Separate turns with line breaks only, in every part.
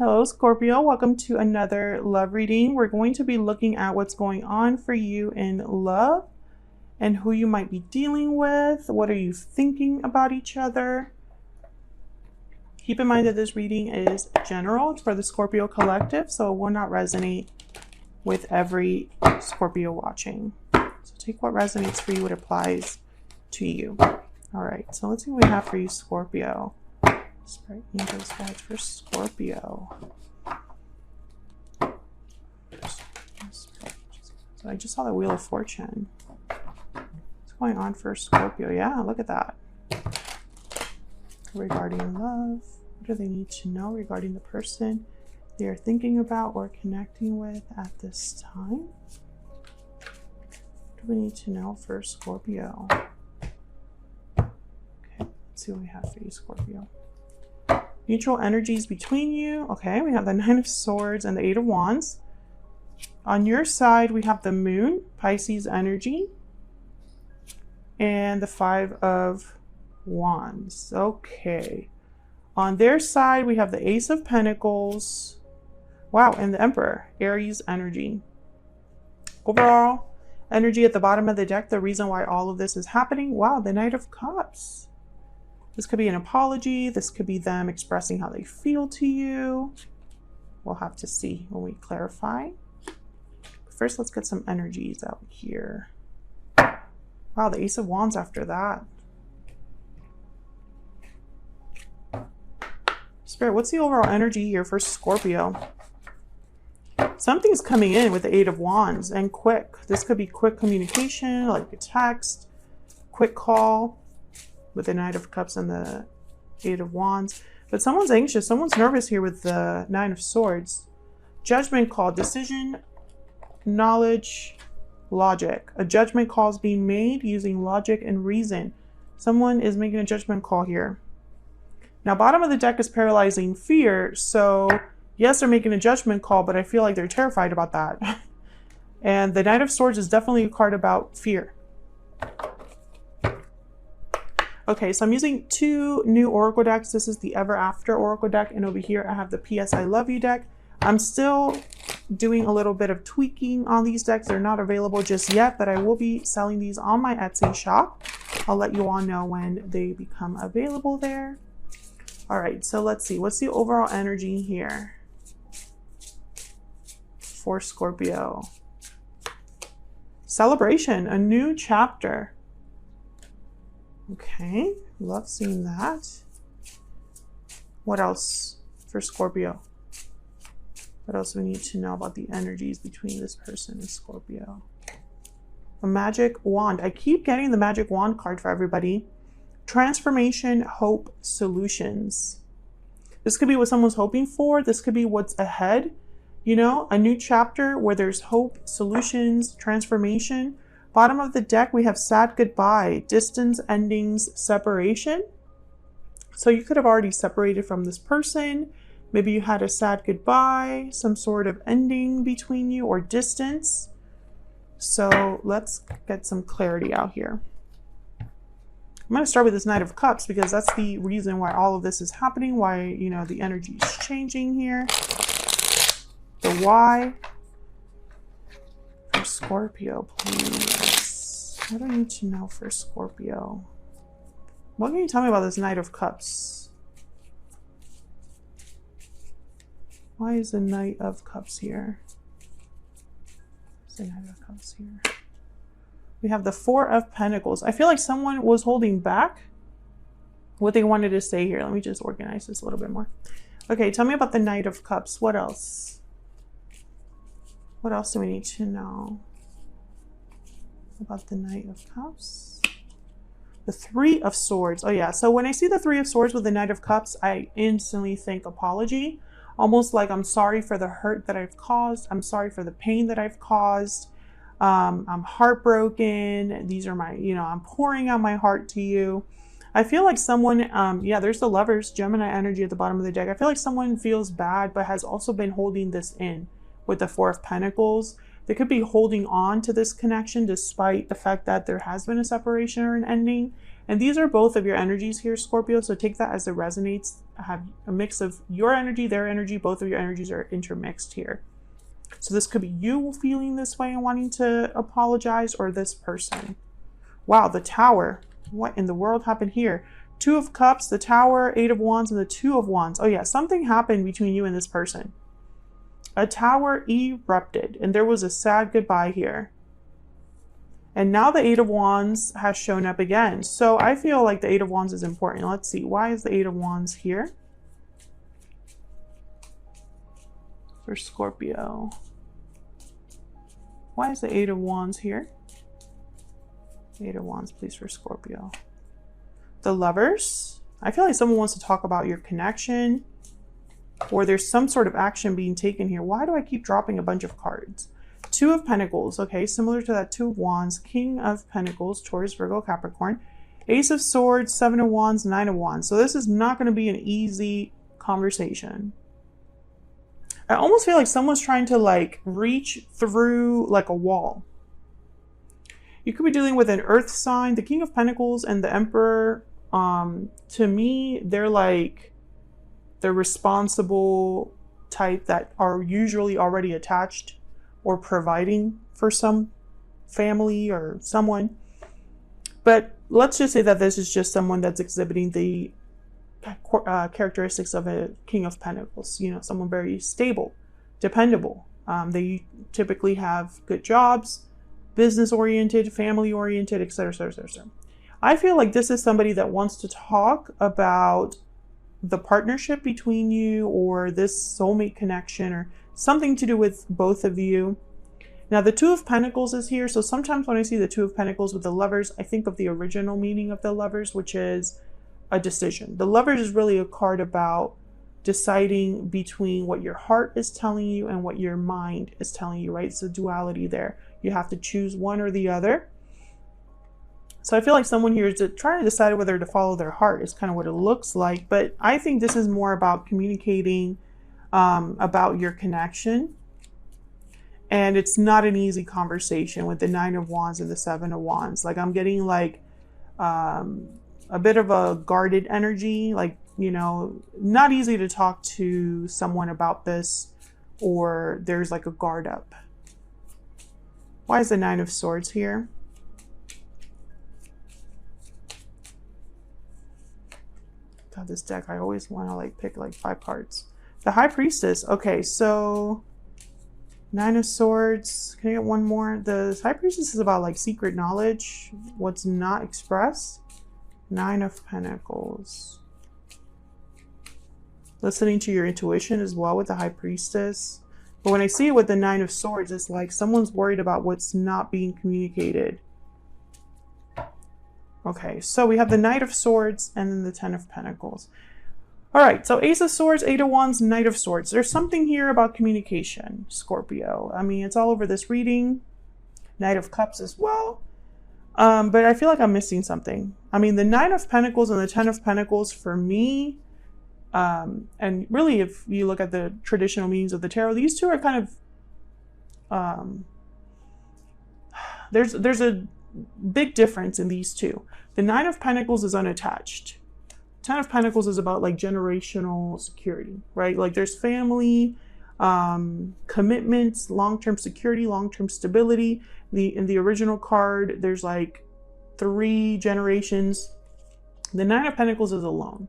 Hello, Scorpio. Welcome to another love reading. We're going to be looking at what's going on for you in love and who you might be dealing with. What are you thinking about each other? Keep in mind that this reading is general. It's for the Scorpio collective, so it will not resonate with every Scorpio watching. So take what resonates for you, what applies to you. All right, so let's see what we have for you, Scorpio. Spirit Angels guides for Scorpio. So I just saw the Wheel of Fortune. What's going on for Scorpio? Yeah, look at that. Regarding love, what do they need to know regarding the person they are thinking about or connecting with at this time? What do we need to know for Scorpio? Okay, let's see what we have for you, Scorpio. Neutral energies between you. Okay, we have the Nine of Swords and the Eight of Wands. On your side, we have the Moon, Pisces energy, and the Five of Wands. Okay. On their side, we have the Ace of Pentacles. Wow, and the Emperor, Aries energy. Overall, energy at the bottom of the deck, the reason why all of this is happening. Wow, the Knight of Cups. This could be an apology. This could be them expressing how they feel to you. We'll have to see when we clarify. First, let's get some energies out here. Wow, the Ace of Wands after that. Spirit, what's the overall energy here for Scorpio? Something's coming in with the Eight of Wands and quick. This could be quick communication, like a text, quick call, with the Knight of Cups and the Eight of Wands. But someone's anxious. Someone's nervous here with the Nine of Swords. Judgment call, decision, knowledge, logic. A judgment call is being made using logic and reason. Someone is making a judgment call here. Now, bottom of the deck is paralyzing fear. So, yes, they're making a judgment call, but I feel like they're terrified about that. And the Knight of Swords is definitely a card about fear. Okay, so I'm using two new Oracle decks. This is the Ever After Oracle deck, and over here I have the PS I Love You deck. I'm still doing a little bit of tweaking on these decks. They're not available just yet, but I will be selling these on my Etsy shop. I'll let you all know when they become available there. All right, so let's see. What's the overall energy here for Scorpio? Celebration, a new chapter. Okay, love seeing that. What else for Scorpio? What else do we need to know about the energies between this person and Scorpio? A magic wand. I keep getting the magic wand card for everybody. Transformation, hope, solutions. This could be what someone's hoping for. This could be what's ahead. You know, a new chapter where there's hope, solutions, transformation. Bottom of the deck, we have sad goodbye, distance, endings, separation. So you could have already separated from this person. Maybe you had a sad goodbye, some sort of ending between you or distance. So let's get some clarity out here. I'm going to start with this Knight of Cups because that's the reason why all of this is happening, why, you know, the energy is changing here. The why. For Scorpio, please. What do I need to know for Scorpio? What can you tell me about this Knight of Cups? Why is the Knight of Cups here? What's the Knight of Cups here? We have the Four of Pentacles. I feel like someone was holding back what they wanted to say here. Let me just organize this a little bit more. Okay, tell me about the Knight of Cups. What else? What else do we need to know about the Knight of Cups? The Three of Swords. Oh yeah, so when I see the Three of Swords with the Knight of Cups, I instantly think apology. Almost like I'm sorry for the hurt that I've caused. I'm sorry for the pain that I've caused. I'm heartbroken. These are my, you know, I'm pouring out my heart to you. I feel like someone, yeah, there's the Lovers, Gemini energy at the bottom of the deck. I feel like someone feels bad, but has also been holding this in with the Four of Pentacles. They could be holding on to this connection despite the fact that there has been a separation or an ending. And these are both of your energies here, Scorpio. So take that as it resonates have a mix of your energy, their energy, both of your energies are intermixed here. So this could be you feeling this way and wanting to apologize, or this person. Wow, the Tower. What in the world happened here? Two of Cups, the Tower, Eight of Wands, and the Two of Wands. Oh yeah, something happened between you and this person. A Tower erupted, and there was a sad goodbye here. And now the Eight of Wands has shown up again. So I feel like the Eight of Wands is important. Let's see, why is the Eight of Wands here? For Scorpio. Why is the Eight of Wands here? Eight of Wands, please, for Scorpio. The Lovers. I feel like someone wants to talk about your connection, or there's some sort of action being taken here. Why do I keep dropping a bunch of cards? Two of Pentacles, okay, similar to that Two of Wands. King of Pentacles, Taurus, Virgo, Capricorn. Ace of Swords, Seven of Wands, Nine of Wands. So this is not going to be an easy conversation. I almost feel like someone's trying to like reach through like a wall. You could be dealing with an earth sign. The King of Pentacles and the Emperor, to me, they're like the responsible type that are usually already attached or providing for some family or someone. But let's just say that this is just someone that's exhibiting the characteristics of a King of Pentacles. You know, someone very stable, dependable. They typically have good jobs, business-oriented, family-oriented, etc., etc., etc. I feel like this is somebody that wants to talk about the partnership between you, or this soulmate connection, or something to do with both of you. Now, the Two of Pentacles is here. So sometimes when I see the Two of Pentacles with the Lovers, I think of the original meaning of the Lovers, which is a decision. The Lovers is really a card about deciding between what your heart is telling you and what your mind is telling you, right? It's a duality there. You have to choose one or the other. So I feel like someone here is trying to decide whether to follow their heart is kind of what it looks like. But I think this is more about communicating about your connection. And it's not an easy conversation with the Nine of Wands and the Seven of Wands. Like I'm getting like a bit of a guarded energy, like, you know, not easy to talk to someone about this, or there's like a guard up. Why is the Nine of Swords here? God, this deck, I always want to like pick like 5 cards. The High Priestess. Okay, so Nine of Swords. Can I get one more? The High Priestess is about like secret knowledge, what's not expressed. Nine of Pentacles. Listening to your intuition as well with the High Priestess. But when I see it with the Nine of Swords, it's like someone's worried about what's not being communicated. Okay, so we have the Knight of Swords and then the Ten of Pentacles. All right, so Ace of Swords, Eight of Wands, Knight of Swords. There's something here about communication, Scorpio. I mean, it's all over this reading. Knight of Cups as well. But I feel like I'm missing something. I mean, the Nine of Pentacles and the Ten of Pentacles for me, and really if you look at the traditional meanings of the tarot, these two are kind of, there's a big difference in these two. The Nine of Pentacles is unattached. Ten of Pentacles is about like generational security, right? Like there's family, commitments, long-term security, long-term stability. In the original card, there's like 3 generations. The Nine of Pentacles is alone,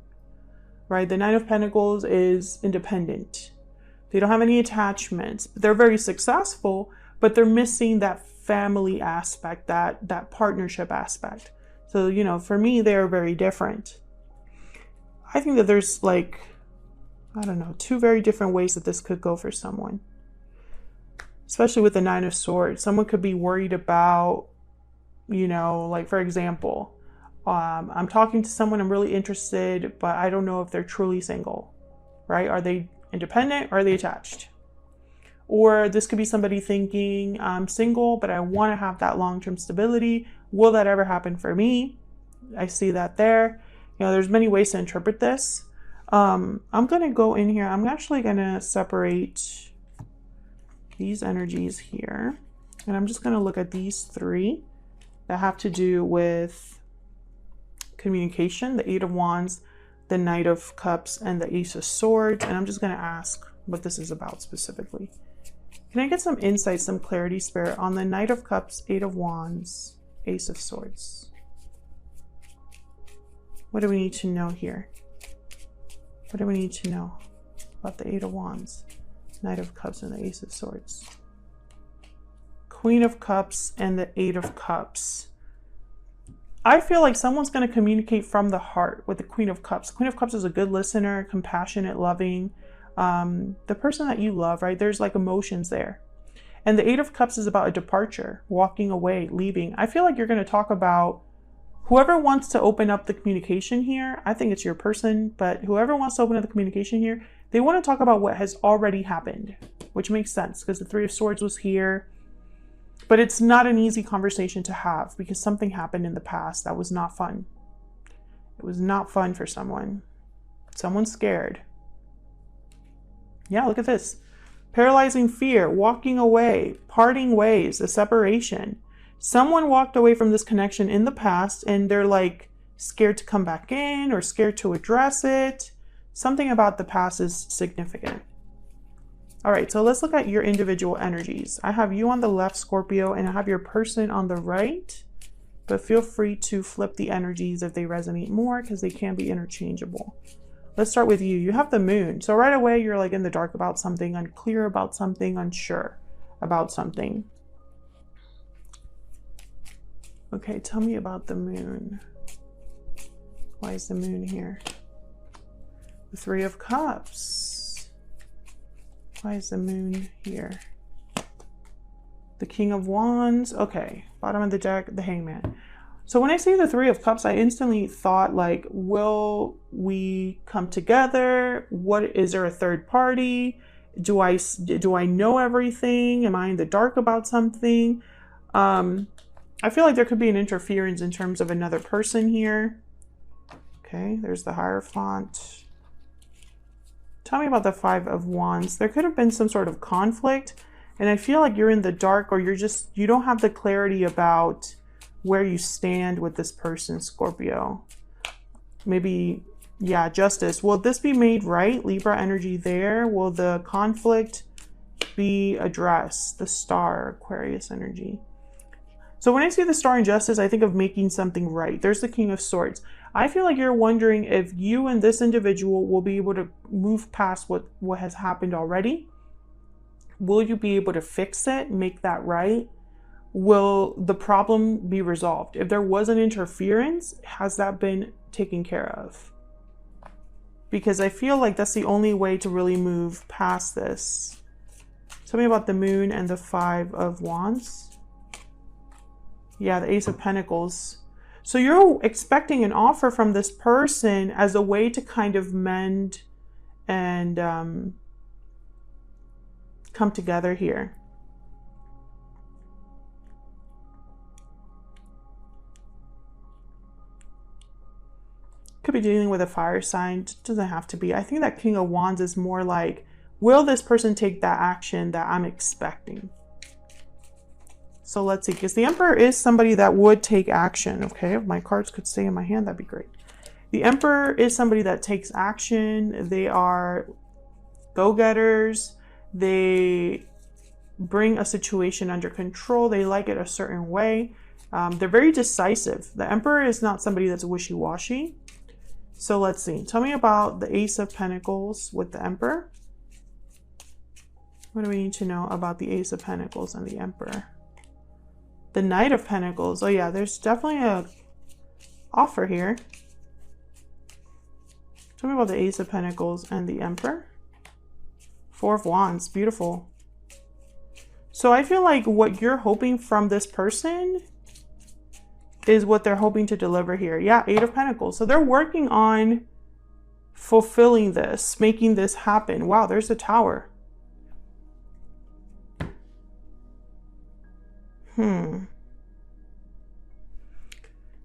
right? The Nine of Pentacles is independent. They don't have any attachments. They're very successful, but they're missing that family aspect, that partnership aspect. So, you know, for me, they're very different. I think that there's like, I don't know, 2 very different ways that this could go for someone. Especially with the Nine of Swords. Someone could be worried about, you know, like for example, I'm talking to someone I'm really interested, but I don't know if they're truly single, right? Are they independent or are they attached? Or this could be somebody thinking, I'm single, but I want to have that long-term stability. Will that ever happen for me? I see that there. You know, there's many ways to interpret this. I'm going to go in here. I'm actually going to separate these energies here. And I'm just going to look at these 3 that have to do with communication. The Eight of Wands, the Knight of Cups, and the Ace of Swords. And I'm just going to ask what this is about specifically. Can I get some insight, some clarity, Spirit, on the Knight of Cups, Eight of Wands, Ace of Swords? What do we need to know here? What do we need to know about the Eight of Wands, Knight of Cups, and the Ace of Swords? Queen of Cups and the Eight of Cups. I feel like someone's going to communicate from the heart with the Queen of Cups. Queen of Cups is a good listener, compassionate, loving. The person that you love, right? There's like emotions there. And the Eight of Cups is about a departure, walking away, leaving. I feel like you're going to talk about whoever wants to open up the communication here. I think it's your person, but whoever wants to open up the communication here, they want to talk about what has already happened, which makes sense because the Three of Swords was here. But it's not an easy conversation to have because something happened in the past that was not fun. It was not fun for someone. Someone's scared. Yeah, look at this. Paralyzing fear, walking away, parting ways, a separation. Someone walked away from this connection in the past and they're like scared to come back in or scared to address it. Something about the past is significant. All right, so let's look at your individual energies. I have you on the left, Scorpio, and I have your person on the right, but feel free to flip the energies if they resonate more because they can be interchangeable. Let's start with you. You have the Moon. So right away, you're like in the dark about something, unclear about something, unsure about something. Okay, tell me about the Moon. Why is the Moon here? The Three of Cups. Why is the Moon here? The King of Wands. Okay, bottom of the deck, the Hangman. So when I see the Three of Cups, I instantly thought like, will we come together? What is there a third party? Do I know everything? Am I in the dark about something? I feel like there could be an interference in terms of another person here. Okay, there's the Hierophant. Tell me about the Five of Wands. There could have been some sort of conflict, and I feel like you're in the dark, or you don't have the clarity about where you stand with this person, Scorpio. Maybe, yeah, justice. Will this be made right? Libra energy there. Will the conflict be addressed? The Star, Aquarius energy. So when I see the Star in justice, I think of making something right. There's the King of Swords. I feel like you're wondering if you and this individual will be able to move past what has happened already. Will you be able to fix it, make that right? Will the problem be resolved? If there was an interference, has that been taken care of? Because I feel like that's the only way to really move past this. Tell me about the Moon and the Five of Wands. Yeah, the Ace of Pentacles. So you're expecting an offer from this person as a way to kind of mend and come together here. Could be dealing with a fire sign. It doesn't have to be. I think that King of Wands is more like, will this person take that action that I'm expecting? So let's see, because the Emperor is somebody that would take action. Okay, if my cards could stay in my hand, that'd be great. The Emperor is somebody that takes action. They are go-getters. They bring a situation under control. They like it a certain way. They're very decisive. The Emperor is not somebody that's wishy-washy. So let's see. Tell me about the Ace of Pentacles with the Emperor. What do we need to know about the Ace of Pentacles and the Emperor? The Knight of Pentacles. Oh yeah, there's definitely a offer here. Tell me about the Ace of Pentacles and the Emperor. Four of Wands. Beautiful. So I feel like what you're hoping from this person is what they're hoping to deliver here. Yeah, Eight of Pentacles. So they're working on fulfilling this, making this happen. Wow, there's the Tower.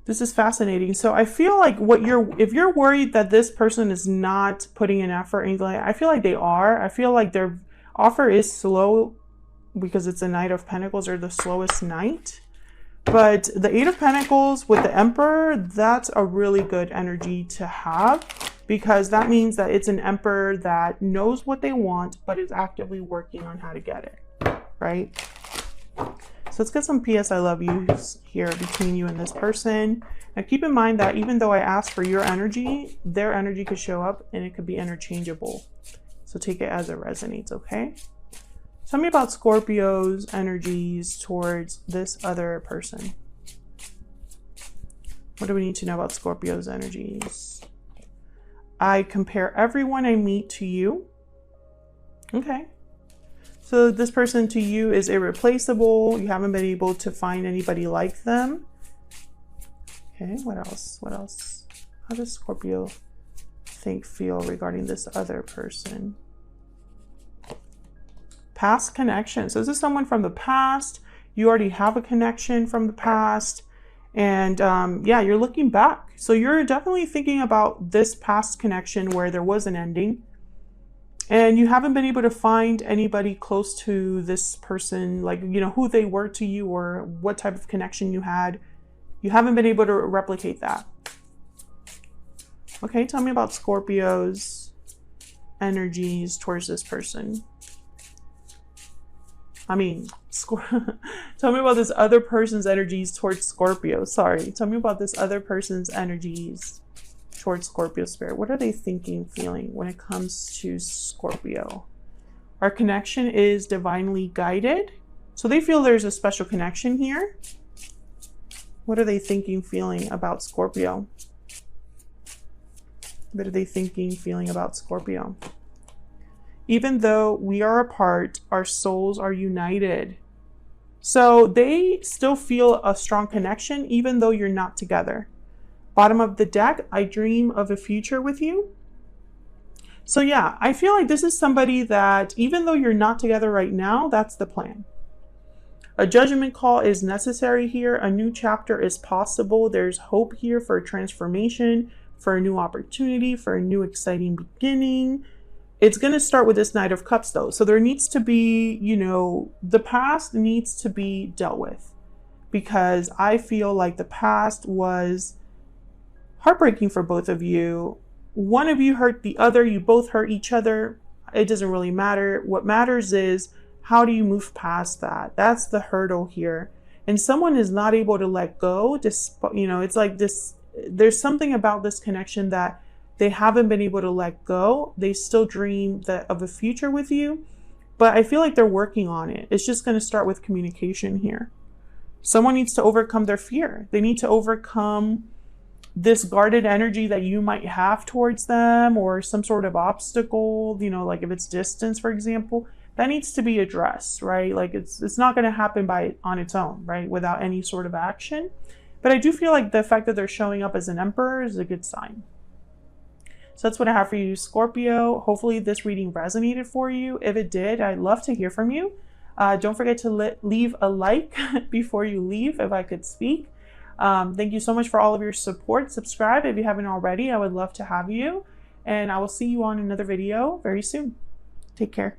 This is fascinating. So I feel like if you're worried that this person is not putting in effort or anything like that, I feel like they are. I feel like their offer is slow because it's a Knight of Pentacles, or the slowest knight. But the Eight of Pentacles with the Emperor, that's a really good energy to have. because that means that it's an emperor that knows what they want, but is actively working on how to get it, right? So let's get some PS I love yous here between you and this person. Now keep in mind that even though I asked for your energy, their energy could show up and it could be interchangeable. So take it as it resonates, okay? Tell me about Scorpio's energies towards this other person. What do we need to know about Scorpio's energies? I compare everyone I meet to you. Okay. So this person to you is irreplaceable. You haven't been able to find anybody like them. Okay, what else? What else? How does Scorpio feel regarding this other person? Past connection. So this is someone from the past. You already have a connection from the past. And yeah, you're looking back. So you're definitely thinking about this past connection where there was an ending. And you haven't been able to find anybody close to this person, like, you know, who they were to you or what type of connection you had. You haven't been able to replicate that. Okay, tell me about Scorpio's energies towards this person. I mean, tell me about this other person's energies towards Scorpio. Sorry, tell me about this other person's energies towards Scorpio spirit. What are they thinking, feeling when it comes to Scorpio? Our connection is divinely guided. So they feel there's a special connection here. What are they thinking, feeling about Scorpio? What are they thinking, feeling about Scorpio? Even though we are apart, our souls are united. So they still feel a strong connection, even though you're not together. Bottom of the deck, I dream of a future with you. So yeah, I feel like this is somebody that even though you're not together right now, that's the plan. A judgment call is necessary here. A new chapter is possible. There's hope here for a transformation, for a new opportunity, for a new exciting beginning. It's going to start with this Knight of Cups though. So there needs to be, you know, the past needs to be dealt with, because I feel like the past was heartbreaking for both of you. One of you hurt the other. You both hurt each other. It doesn't really matter. What matters is, how do you move past that? That's the hurdle here. And someone is not able to let go. You know, it's like this, there's something about this connection that they haven't been able to let go. They still dream of a future with you, but I feel like they're working on it. It's just going to start with communication here. Someone needs to overcome their fear. They need to overcome this guarded energy that you might have towards them, or some sort of obstacle, you know, like if it's distance, for example, that needs to be addressed, right? Like it's not going to happen on its own, right? Without any sort of action. But I do feel like the fact that they're showing up as an emperor is a good sign. So that's what I have for you, Scorpio. Hopefully this reading resonated for you. If it did, I'd love to hear from you. Don't forget to leave a like before you leave, if I could speak. Thank you so much for all of your support. Subscribe if you haven't already. I would love to have you. And I will see you on another video very soon. Take care.